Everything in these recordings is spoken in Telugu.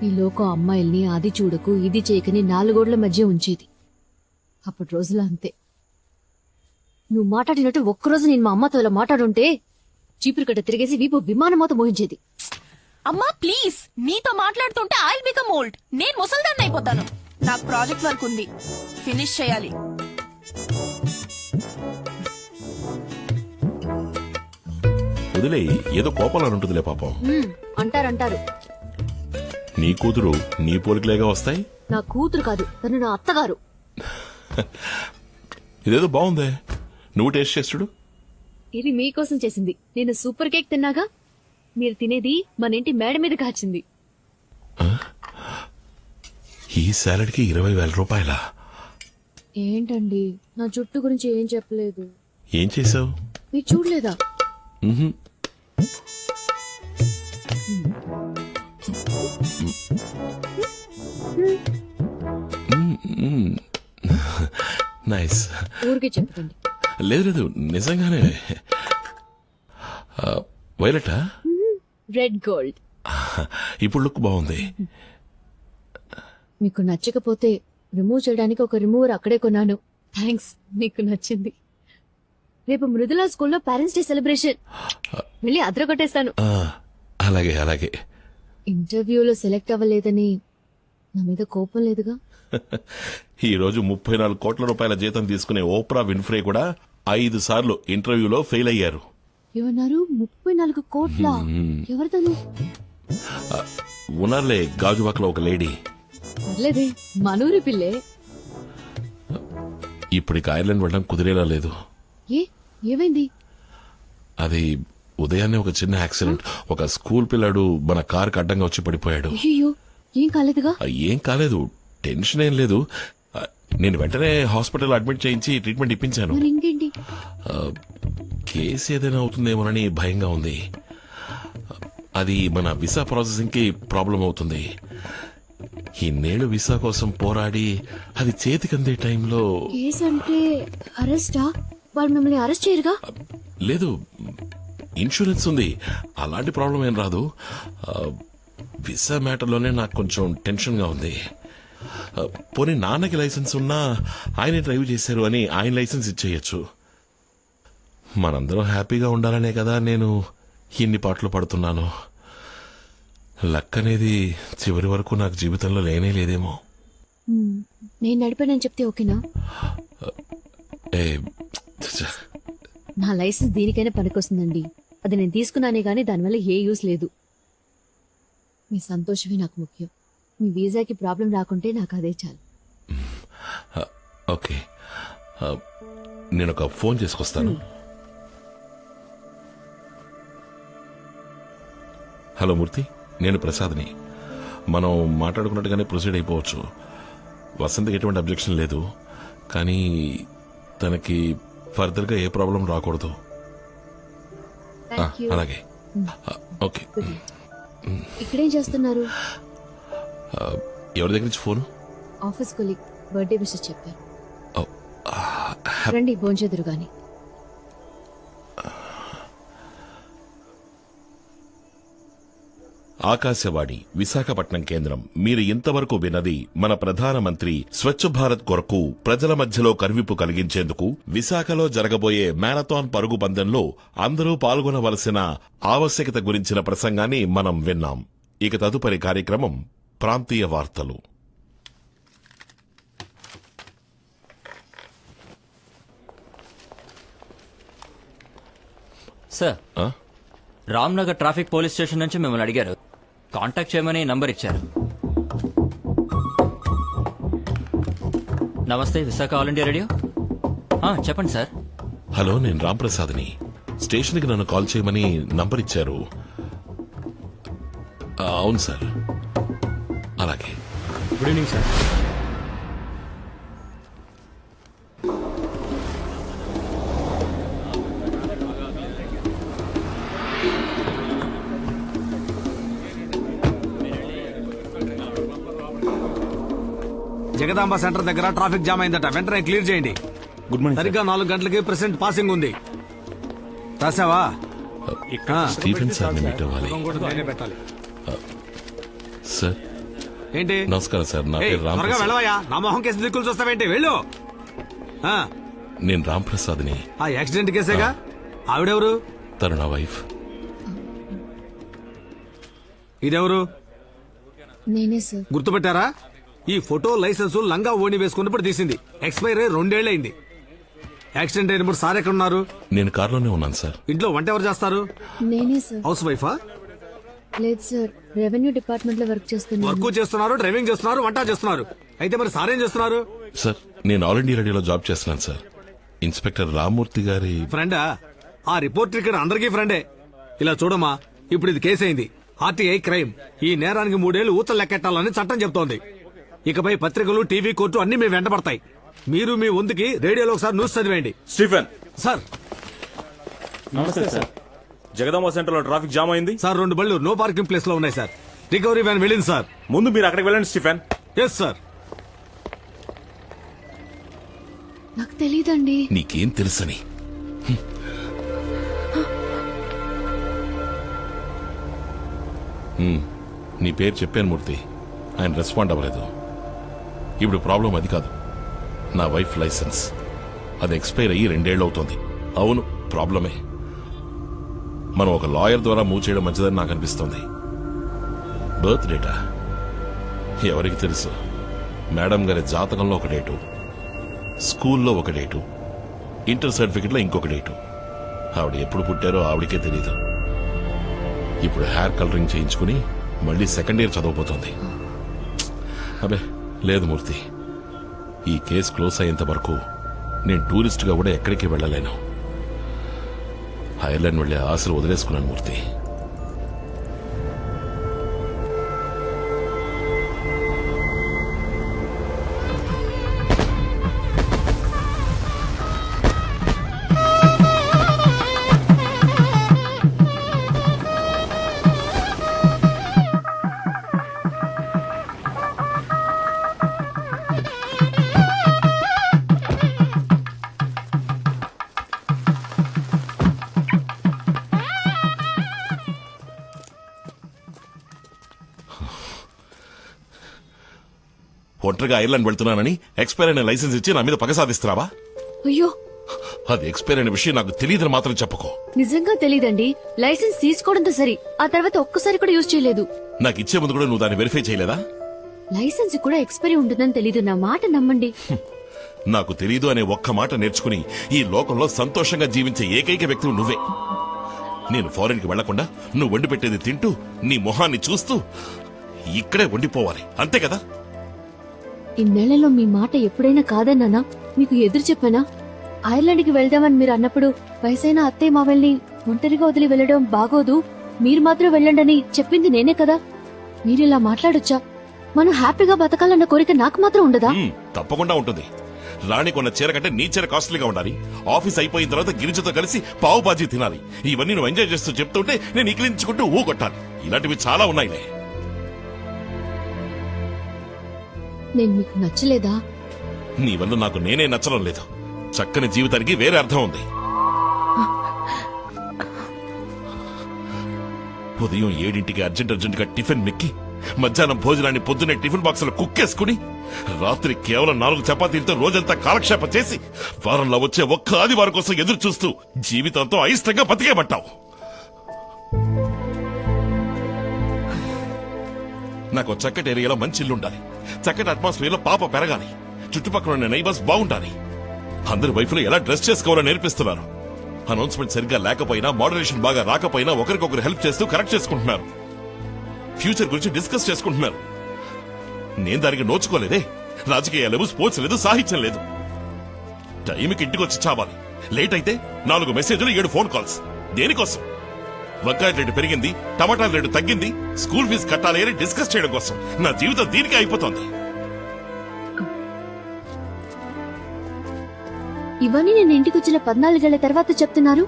ఈ లోకం అమ్మాయిల్ని అది చూడకు ఇది చేయకని నాలుగోడ్ల మధ్య ఉంచేది. అప్పటి రోజులు అంతే. నువ్వు మాట్లాడినట్టు ఒక్కరోజు నేను మా అమ్మతో ఇలా మాట్లాడుంటే చీపురు కట్ట తిరిగేసి వీపు విమానమోత మోహించేది. అమ్మా ప్లీజ్, నీతో మాట్లాడుతుంటే ఐల్ బికమ్ ఓల్డ్. నేను ముసల్దాన్ని అయిపోతాను. నాకు ప్రాజెక్ట్ వర్క్ ఉంది, ఫినిష్ చేయాలి. వదిలే, ఏదో కోపాలు ఉంటుందిలే పాపం. అంటారు. నీ కూతురు నీ పోలికలేగా వస్తాయి. నా కూతురు కాదు, తను నా అత్తగారు. ఇదేదో బాగుందే, నువ్వు టేస్ట్ చేస్తుడు. ఇది మీకోసం చేసింది. నేను సూపర్ కేక్ తిన్నాగా, మీరు తినేది మన ఇంటి మేడ మీద కాచింది. ఈ సాలడ్ కి 20,000 రూపాయలా? ఏంటండి, నా జుట్టు గురించి ఏం చెప్పలేదు. ఏం చేసావు? మీరు చూడలేదా? నైస్. ఊరికే చెప్పండి. లేదు నిజంగానే. వైలెటా? Red gold. ఇప్పుడు లుక్ బాగుంది. మీకు నచ్చకపోతే రిమూవ్ చేయడానికి ఒక రిమూవర్ అక్కడే కొన్నాను. థ్యాంక్స్, మీకు నచ్చింది. రేపు మృదులా స్కూల్లో పేరెంట్స్ డే సెలబ్రేషన్, వెళ్ళి అద్ర కొట్టేస్తాను. అలాగే అలాగే. ఇంటర్వ్యూలో సెలెక్ట్ అవ్వలేదని నా మీద కోపం లేదుగా? ఈ రోజు 34 కోట్ల రూపాయల జీతం తీసుకునే ఓప్రా విన్ఫ్రే కూడా 5 సార్లు ఇంటర్వ్యూలో ఫెయిల్ అయ్యారు. ఏమన్నారు? 34 కోట్ల? ఎవరితను? ఉన్నారులే, గాజువాకలో ఒక లేడీ. పర్లేదే, మనూరి పిల్లే. ఇప్పటికి ఐర్లాండ్ వెళ్ళడం కుదిరేలా లేదు. ఏమైంది? అది ఉదయాన్నే ఒక చిన్న యాక్సిడెంట్. ఒక స్కూల్ పిల్లాడు మన కారుకి అడ్డంగా వచ్చి పడిపోయాడు. అయ్యో, ఏం కాలేదుగా? ఏం కాలేదు, టెన్షన్ ఏం లేదు. నేను వెంటనే హాస్పిటల్ అడ్మిట్ చేయించి ట్రీట్మెంట్ ఇప్పించాను. ఇంకేంటి? కేసు ఏదైనా అవుతుందేమోనని భయంగా ఉంది. అది మన వీసా ప్రాసెసింగ్ కి ప్రాబ్లం అవుతుంది. ఇన్నేళ్లు వీసా కోసం పోరాడి అది చేతికందే టైంలో. కేసు అంటే అరెస్టా? వాళ్ళు మిమ్మల్ని అరెస్ట్ చేయరుగా? లేదు, ఇన్సూరెన్స్ ఉంది, అలాంటి ప్రాబ్లం ఏం రాదు. వీసా మ్యాటర్లోనే నాకు కొంచెం టెన్షన్ గా ఉంది. పోనీ నాన్నకి లైసెన్స్ ఉన్నా ఆయనే డ్రైవ్ చేశారు అని ఆయన లైసెన్స్ ఇచ్చేయచ్చు. మనందరం హ్యాపీగా ఉండాలనే కదా నేను ఇన్ని పాటలు పడుతున్నాను. లక్ అనేది చివరి వరకు నాకు జీవితంలో లేనే లేదేమో. నేను నడిపానని చెప్తే ఓకేనా? నా లైసెన్స్ దీనికైనా పనికొస్తుందండి. అది నేను తీసుకున్నానే గానీ దానివల్ల ఏ యూస్ లేదు. మీ సంతోషమే నాకు ముఖ్యం. మీ వీసాకి ప్రాబ్లం రాకుంటే నాకు అదే చాలు. ఓకే, నేను ఒక ఫోన్ చేసుకొస్తాను. హలో మూర్తి, నేను ప్రసాద్ని. మనం మాట్లాడుకున్నట్టుగానే ప్రొసీడ్ అయిపోవచ్చు. వసంతకి ఎటువంటి అబ్జెక్షన్ లేదు, కానీ తనకి ఫర్దర్ గా ఏ ప్రాబ్లం రాకూడదు. అలాగే, ఓకే. ఇక్కడేం చేస్తున్నారు? ఎవరి దగ్గర నుంచి phone? Office colleague birthday wishes చెప్పారు. రండి, భోంచెదురు గాని. ఆకాశవాణి విశాఖపట్నం కేంద్రం. మీరు ఇంతవరకు విన్నది మన ప్రధానమంత్రి స్వచ్ఛ భారత్ కొరకు ప్రజల మధ్యలో కనువిప్పు కలిగించేందుకు విశాఖలో జరగబోయే మ్యారథాన్ పరుగు పందెంలో అందరూ పాల్గొనవలసిన ఆవశ్యకత గురించిన ప్రసంగాన్ని మనం విన్నాం. ఇక తదుపరి కార్యక్రమం ప్రాంతీయ వార్తలు. Sir, Ramnagar traffic police station నుంచి మిమ్మల్ని అడిగారు. కాంటాక్ట్ చేయమని నంబర్ ఇచ్చారు. నమస్తే, విశాఖ ఆల్ ఇండియా రేడియో. చెప్పండి సార్. హలో, నేను రాంప్రసాద్ని. స్టేషన్కి నన్ను కాల్ చేయమని నంబర్ ఇచ్చారు. అవును సార్. అలాగే. Good evening sir. Jagadamba centre దగ్గర ట్రాఫిక్ జామ్ అయిందట, వెంటనే క్లియర్ చేయండి. Good morning. సరిగ్గా 4 గంటలకి ప్రెసెంట్ పాసింగ్ ఉంది. రాసావా? స్టీఫెన్ సార్ మీట్ అవ్వాలి. నేనే పెట్టాలి. సార్, ఏంటి నమస్కారం సార్, నా ఏయ్, పేరు త్వరగా రాంప్రసాద్. వెళ్ళవయ్యా. నా మొహం కేసు దిక్కులు చూస్తావేంటి? వెళ్ళు. ఆ, నేను రాంప్రసాద్ని. ఆ యాక్సిడెంట్ కేసేగా. ఆవిడెవరు? తను నా వైఫ్. ఇదెవరు? నేనే సార్. గుర్తుపెట్టారా? ఈ ఫోటో లైసెన్స్ లంగా ఓణి వేసుకున్నప్పుడు తీసింది. ఎక్స్పైర్ అయ్యి 2 ఏళ్లైంది. యాక్సిడెంట్ అయినప్పుడు సార్ ఎక్కడ ఉన్నారు? నేను కారులోనే ఉన్నాను సార్. ఇంట్లో వంట ఎవరు చేస్తారు? నేనే సార్. హౌస్ వైఫా? లేదు సార్, రెవెన్యూ డిపార్ట్మెంట్ లో వర్క్ చేస్తున్నాను. వర్క్ చేస్తున్నారు, డ్రైవింగ్ చేస్తున్నారు, వంట చేస్తున్నారు. అయితే మరి సార్ ఏం చేస్తున్నారు? సార్, నేను ఆల్ ఇండియా రేడియోలో జాబ్ చేస్తున్నాను సార్. ఇన్స్పెక్టర్ రామ్మూర్తి గారి ఫ్రెండా? ఆ రిపోర్టర్ ఇక్కడ అందరికీ ఫ్రెండే. ఇలా చూడమ్మా, ఇప్పుడు ఇది కేసు అయింది. RTI crime. ఈ నేరానికి 3 ఏళ్లు ఊచలు లెక్కెట్టాలని చట్టం చెబుతోంది. ఇకపై పత్రికలు, టీవీ, కోర్టు అన్ని మేము వెంటబడతాయి. మీరు మీ వంతుకి రేడియోలో ఒకసారి న్యూస్ చదివేయండి. స్టీఫెన్. సార్ నమస్తే సార్. జగదాంబ సెంటర్ లో ట్రాఫిక్ జామ్ అయింది సార్, 2 బళ్ళు నో పార్కింగ్ ప్లేస్ లో ఉన్నాయి సార్. రికవరీ వ్యాన్ వెళ్ళింది సార్. ముందు మీరు అక్కడికి వెళ్ళండి స్టీఫెన్. Yes sir. నాకు తెలియదండి. నీకేం తెలుసని. నీ పేరు చెప్పాను మూర్తి, ఆయన రెస్పాండ్ అవ్వలేదు. ఇప్పుడు ప్రాబ్లం అది కాదు, నా వైఫ్ లైసెన్స్. అది ఎక్స్పైర్ అయ్యి 2 ఏళ్ళు అవుతోంది. అవును, ప్రాబ్లమే. మనం ఒక లాయర్ ద్వారా మూవ్ చేయడం మంచిదని నాకు అనిపిస్తోంది. బర్త్ డేటా ఎవరికి తెలుసు? మేడం గారి జాతకంలో ఒక డేటు, స్కూల్లో ఒక డేటు, ఇంటర్ సర్టిఫికెట్లో ఇంకొక డేటు. ఆవిడ ఎప్పుడు పుట్టారో ఆవిడకే తెలియదు. ఇప్పుడు హెయిర్ కలరింగ్ చేయించుకుని మళ్ళీ 2nd ఇయర్ చదవబోతోంది. అబే లేదు మూర్తి, ఈ కేసు క్లోజ్ అయ్యేంత వరకు నేను టూరిస్ట్గా కూడా ఎక్కడికి వెళ్ళలేను. ఐర్లాండ్ వెళ్లే ఆశలు వదిలేసుకున్నాను మూర్తి. ఒంటరిగా ఐర్లాండ్ వెళ్తున్నానని ఎక్స్పైర్ అయిన లైసెన్స్ ఇచ్చి నా మీద పగ సాధిస్తున్నావా? అయ్యో, అది ఎక్స్పైర్ అయిన విషయం నాకు తెలియదని మాత్రం చెప్పుకో. నిజంగా తెలీదండి. లైసెన్స్ తీసుకోవడంతో సరి, ఆ తర్వాత ఒక్కసారి కూడా యూజ్ చేయలేదు. నాకు ఇచ్చే ముందు కూడా నువ్వు దాన్ని వెరిఫై చేయలేదా? లైసెన్స్ కూడా ఎక్స్పైరీ ఉంటుందని తెలీదు. నా మాట నమ్మండి. నాకు తెలీదు అనే ఒక్క మాట నేర్చుకుని ఈ లోకంలో సంతోషంగా జీవించే ఏకైక వ్యక్తులు నువ్వే. నేను ఫారెన్ కి వెళ్లకుండా నువ్వు వండి పెట్టేది తింటూ నీ మొహాన్ని చూస్తూ ఇక్కడే వండిపోవాలి, అంతే కదా? ఇన్నేళ్లలో మీ మాట ఎప్పుడైనా కాదన్నానా? మీకు ఎదురు చెప్పానా? ఐర్లాండ్కి వెళ్దామని మీరు అన్నప్పుడు వయసైన అత్తయ్య మావల్ని ఒంటరిగా వదిలి వెళ్లడం బాగోదు, మీరు మాత్రం వెళ్ళండని చెప్పింది నేనే కదా. మీరిలా మాట్లాడొచ్చా? మనం హ్యాపీగా బతకాలన్న కోరిక నాకు మాత్రం ఉండదా? తప్పకుండా ఉంటుంది. రాణి కొన్న చీర కంటే నీ చీర కాస్ట్లీగా ఉండాలి. ఆఫీస్ అయిపోయిన తర్వాత గిరిజతో కలిసి పావు బాజీ తినాలి. ఇవన్నీ నువ్వు ఎంజాయ్ చేస్తూ చెప్తుంటే నేను ఇకిలించుకుంటూ ఊగొట్టాలి. ఇలాంటివి చాలా ఉన్నాయిలే. నేను మీకు నచ్చలేదా? నీ వల్ల నాకు నేనే నచ్చడం లేదు. చక్కని జీవితానికి వేరే అర్థం ఉంది. ఉదయం 7ంటికి అర్జెంటుగా టిఫిన్ మెక్కి, మధ్యాహ్నం భోజనాన్ని పొద్దున్నే టిఫిన్ బాక్సులో కుక్కేసుకుని, రాత్రి కేవలం 4 చపాతీలతో రోజంతా కాలక్షేపం చేసి వారంలో వచ్చే ఒక్క ఆదివారం కోసం ఎదురు చూస్తూ జీవితంతో అయిష్టంగా బతికేమంటావు. నాకు చక్కటి ఏరియాలో మంచి ఇల్లు ఉండాలి. చక్కటి అట్మాస్ఫియర్ లో పాప పెరగాలి. చుట్టుపక్కల ఉన్న నైబర్స్ బాగుండాలి. అందరి వైఫ్లు ఎలా డ్రెస్ చేసుకోవాలో నేర్పిస్తున్నారు. అనౌన్స్మెంట్ సరిగ్గా లేకపోయినా, మోడరేషన్ బాగా రాకపోయినా ఒకరికొకరు హెల్ప్ చేస్తూ కరెక్ట్ చేసుకుంటున్నారు. ఫ్యూచర్ గురించి డిస్కస్ చేసుకుంటున్నారు. నేను దానికి నోచుకోలేదే. రాజకీయాలు లేవు, స్పోర్ట్స్ లేదు, సాహిత్యం లేదు. టైంకి ఇంటికి వచ్చి చావాలి. లేట్ అయితే 4 మెసేజ్లు, 7 ఫోన్ కాల్స్. దేనికోసం? వంకాయ రేటు పెరిగింది, టమాటాల రేటు తగ్గింది, స్కూల్ ఫీజు కట్టాలి అని డిస్కస్ చేయడం కోసం. నా జీవితం దీనికే అయిపోతుంది. ఇవన్నీ నేను ఇంటికి వచ్చిన 14 ఏళ్ల తర్వాత చెప్తున్నారు.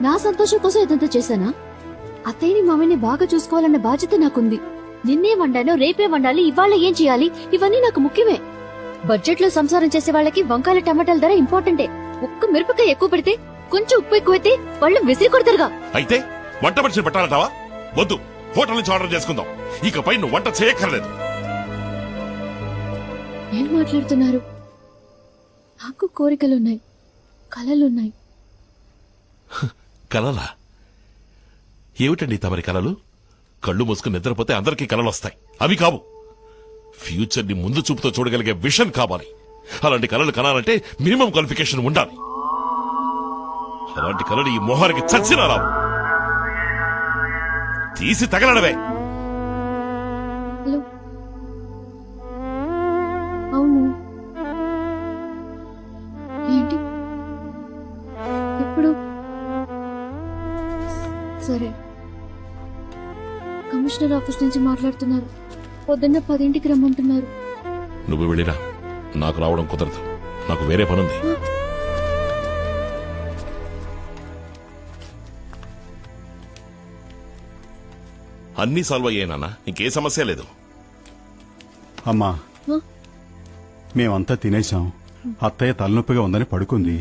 నా సంతోషం కోసం ఇదంతా చేశానా? అత్తయ్యని మామయ్యని బాగా చూసుకోవాలన్న బాధ్యత నాకుంది. నిన్నే వండానో, రేపే వండాలి, ఇవాళ ఏం చేయాలి, ఇవన్నీ నాకు ముఖ్యమే. బడ్జెట్ లో సంసారం చేసే వాళ్ళకి వంకాయల టమాటాల ధర ఇంపార్టెంటే. ఒక్క మిరపకాయ ఎక్కువ పెడితే, కొంచెం ఉప్పు ఎక్కువైతే వాళ్ళు విసిరి కొడతారుగా. అయితే వంట మనిషిని పెట్టాలంటావా? వద్దు, హోటల్ నుంచి ఆర్డర్ చేసుకుందాం. ఇకపై నువ్వు వంట చేయక్కర్లేదు. ఏం మాట్లాడుతున్నారు? నాకు కోరికలున్నాయి, కలలున్నాయి. కలలా? ఏమిటండి తమరి కలలు? కళ్ళు మూసుకుని నిద్రపోతే అందరికీ కలలు వస్తాయి. అవి కావు. ఫ్యూచర్ ని ముందు చూపుతో చూడగలిగే విషన్ కావాలి. అలాంటి కలలు కనాలంటే మినిమం క్వాలిఫికేషన్ ఉండాలి. అలాంటి కలలు ఈ మొహానికి చచ్చినా రావు. తీసి తగలడవే. హలో, అవును. ఏంటి ఎప్పుడు? సరే, కమిషనర్ ఆఫీస్ నుంచి మాట్లాడుతున్నారు. పొద్దున్న 10ంటికి రమ్మంటున్నారు. నువ్వు వెళ్ళిరా, నాకు రావడం కుదరదు. నాకు వేరే పనుంది. అన్నీ సాల్వ్ అయ్యాయి, ఇంకే సమస్య లేదు. అమ్మా, హ? మేమంతా తినేశాం. అత్తయ్య తలనొప్పిగా ఉందని పడుకుంది.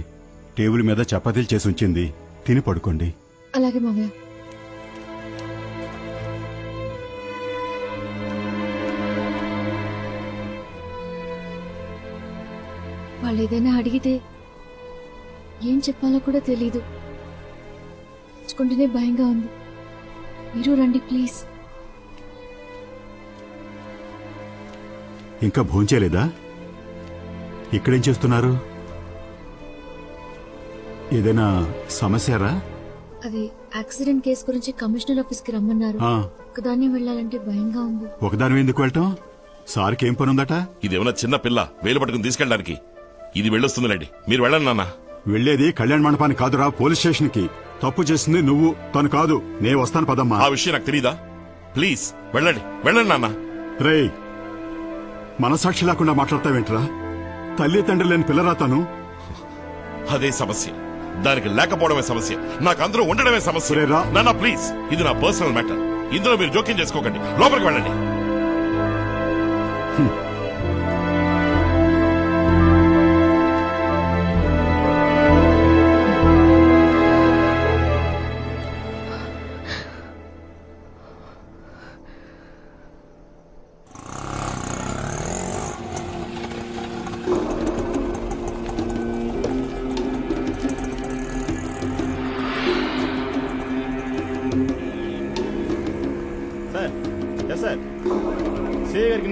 టేబుల్ మీద చపాతీలు చేసి ఉంచింది. తిని పడుకోండి. అలాగే మావయ్య. వాళ్ళు ఏదైనా అడిగితే ఏం చెప్పాలో కూడా తెలీదు. తెచ్చుకుంటేనే భయంగా ఉంది. మీరు రండి ప్లీజ్. ఇంకా భోంచేలేదా? ఇక్కడేం చేస్తున్నారు? ఏదైనా సమస్యరా? అది యాక్సిడెంట్ కేసు గురించి కమిషనర్ ఆఫీస్ కి రమ్మన్నారు. ఆ, ఒకదాన్ని వెళ్ళాలంటే భయంగా ఉంది. ఒకదాని ఎందుకు వెళ్ళటం? సార్కి ఏం పనుందట? ఇదేమన్నా చిన్న పిల్ల వేలు పట్టుకుని తీసుకెళ్ళడానికి? ఇది వెళ్ళొస్తుందిలేండి, మీరు వెళ్ళండి నాన్న. వెళ్లేది కళ్యాణ మండపానికి కాదురా, పోలీస్ స్టేషన్ కి. తప్పు చేసింది నువ్వు, తను కాదు. నే వస్తాను పదమ్మా. ఆ విషయం నాకు తెలీదా? ప్లీజ్ వెళ్ళండి, వెళ్ళండి నాన్న. రేయ్, మనసాక్షి లేకుండా మాట్లాడతావేంట్రా? తల్లి తండ్రి లేని పిల్లరా తను. అదే సమస్య. దానికి లేకపోవడమే సమస్య. నాకు అందరూ ఉండడమే సమస్య. ఒరేరా. నాన్న ప్లీజ్, ఇది నా పర్సనల్ మ్యాటర్. ఇందులో మీరు జోక్యం చేసుకోకండి. లోపలికి వెళ్ళండి.